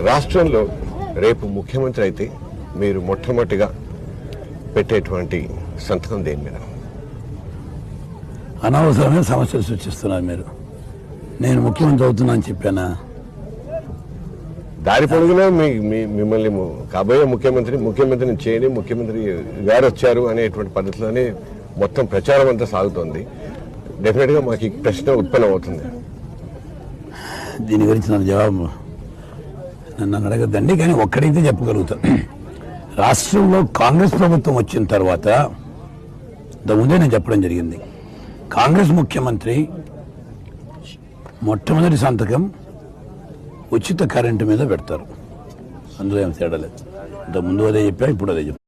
రాష్ట్రంలో రేపు ముఖ్యమంత్రి అయితే మీరు మొట్టమొదటిగా పెట్టేటువంటి సంతకం దేని మీద? అనవసరమైన సమస్యలు సృష్టిస్తున్నారు మీరు. నేను ముఖ్యమంత్రి అవుతున్నాను చెప్పానా? దారి పొడుగునా మిమ్మల్ని కాబోయే ముఖ్యమంత్రిని చేయని ముఖ్యమంత్రి గారు వచ్చారు అనేటువంటి పద్ధతిలోనే మొత్తం ప్రచారం అంతా సాగుతోంది. డెఫినెట్గా మాకు ఈ ప్రశ్న ఉత్పన్నం అవుతుంది. దీని గురించి నా జవాబు నన్ను అడగద్దండి, కానీ ఒక్కడైతే చెప్పగలుగుతాను. రాష్ట్రంలో కాంగ్రెస్ ప్రభుత్వం వచ్చిన తర్వాత ముందే నేను చెప్పడం జరిగింది, కాంగ్రెస్ ముఖ్యమంత్రి మొట్టమొదటి సంతకం ఉచిత కరెంటు మీద పెడతారు. అందులో ఏం తేడా లేదు. ఇంతకుముందు అదే చెప్పా, ఇప్పుడు అదే చెప్తాను.